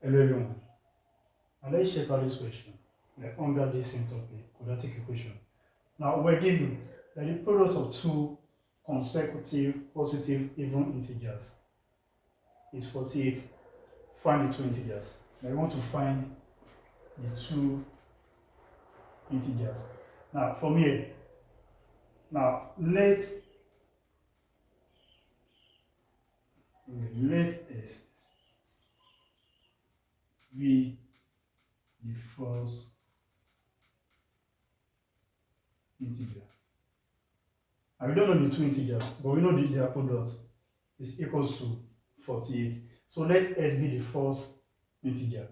Hello everyone. And let's check out this question. Like under this same topic, quadratic equation. Now we're given that the product of two consecutive positive even integers is 48. Find the two integers. Now we want to find the two integers. Now from here, let S be the first integer. And we don't know the two integers, but we know their product is equals to 48. So let S be the first integer.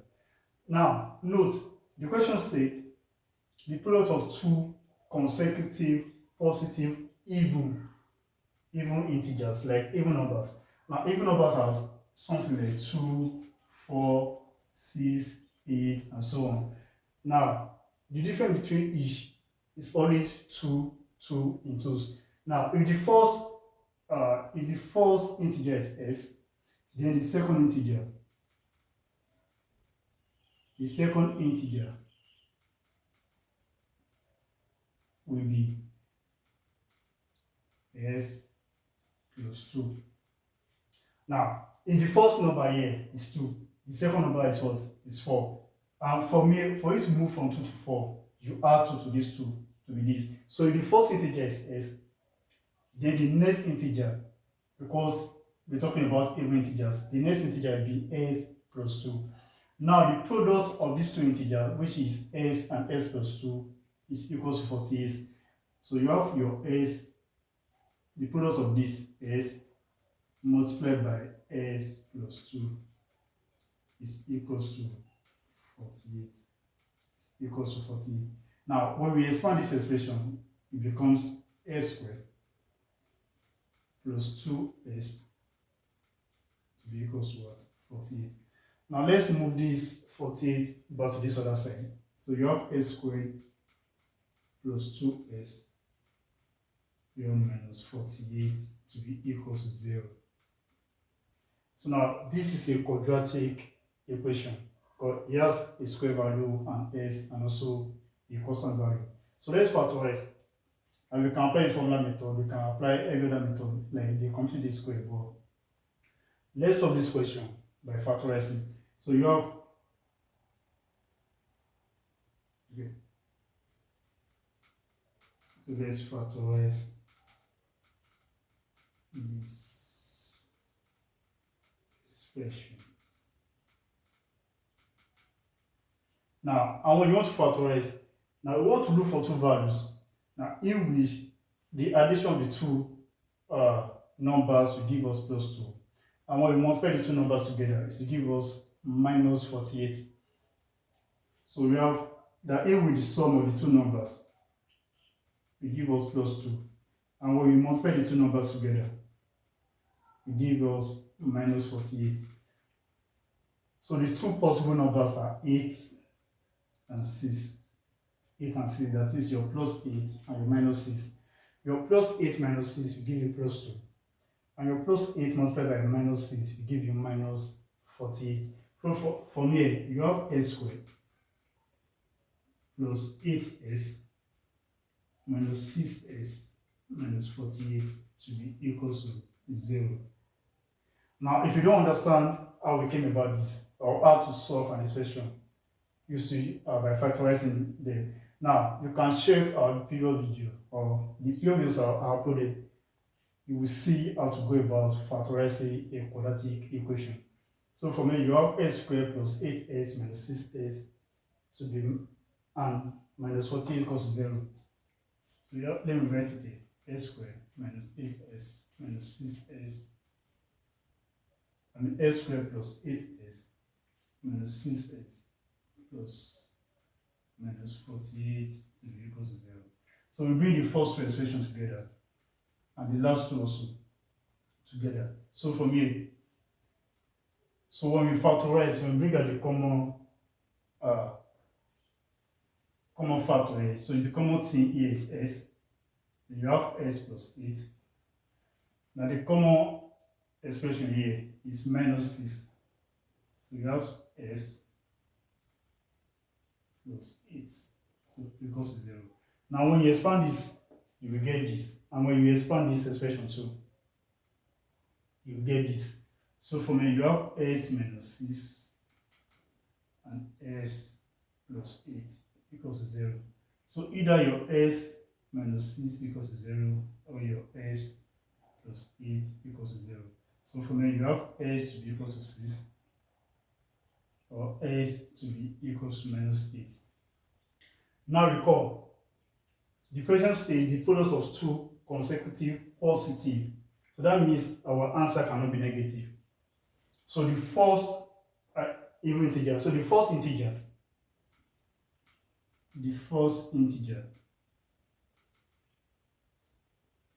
Now, note, the question states the product of two consecutive positive even integers, like even numbers. Now, even numbers has something like 2, 4, 6, 8, and so on. Now, the difference between each is always 2, 2 in 2s. Now, if the first integer is S, then the second integer will be S plus 2. Now, in the first number here is 2. The second number is what? Is 4. And for you to move from 2 to 4, you add 2 to this 2 to be this. So if the first integer is S, then the next integer, because we're talking about even integers, the next integer will be S plus 2. Now the product of these two integers, which is S and S plus 2, is equal to 48. So you have your S, the product of this S multiplied by S plus 2 is equals to 48. It's equals to 48. Now, when we expand this expression, it becomes S squared plus 2S to be equals to what? 48. Now, let's move this 48 back to this other side. So you have S squared plus 2S minus 48 to be equal to 0. So now this is a quadratic equation because it has a square value and S and also a constant value. So let's factorize. And we can apply the formula method, we can apply every other method like the complete this square. But let's solve this question by factorizing. So you have so let's factorize this expression. Now, and when you want to factorize, now we want to look for two values. Now, in which the addition of the two numbers will give us plus 2. And when we multiply the two numbers together, it will give us minus 48. So we have that in with the sum of the two numbers will give us plus 2. And when we multiply the two numbers together, it gives us minus 48. So the two possible numbers are 8 and 6. 8 and 6, that is your plus 8 and your minus 6. Your plus 8 minus 6 will give you plus 2. And your plus 8 multiplied by minus 6 will give you minus 48. So from here, you have S squared plus 8S minus 6S minus 48 to be equal to 0. Now, if you don't understand how we came about this or how to solve an expression, you see by factorizing them. Now, you can check our previous video or the previous are uploaded. You will see how to go about factorizing a quadratic equation. So for me, you have S squared plus 8S minus 6S to be and minus 48 equals to 0. So you have, let me write it here. S squared minus 8S minus 6S. And S squared plus 8S minus 6S plus minus 48 to be equal to 0. So we bring the first two expressions together and the last two also together. So from here, so when we factorize, when we bring out the common factor here, so the common thing here is S. Then you have S plus 8. Now the common expression here is minus 6. So you have s plus 8, so equals to 0. Now when you expand this, you will get this. And when you expand this expression too, you will get this. So for me, you have s minus 6 and s plus 8 equals to 0. So either your s minus 6 equals to 0 or your s plus 8 equals to 0. So for me, you have s to be equal to 6 or s to be equal to minus 8. Now recall, the question states the product of two consecutive positive. So that means our answer cannot be negative. So the first even integer. So the first integer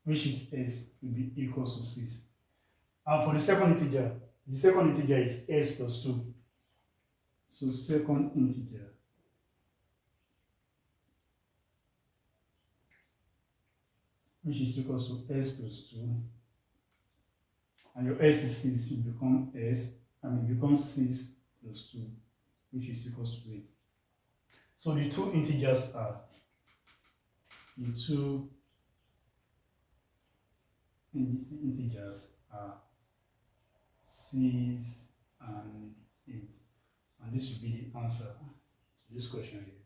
which is s, will be equal to 6. And for the second integer is s plus 2. So second integer which is equal to s plus 2. And your s is 6, will become s, and it becomes 6 plus 2, which is equal to 8. So the two integers are and these integers are 6 and 8. And this will be the answer to this question here.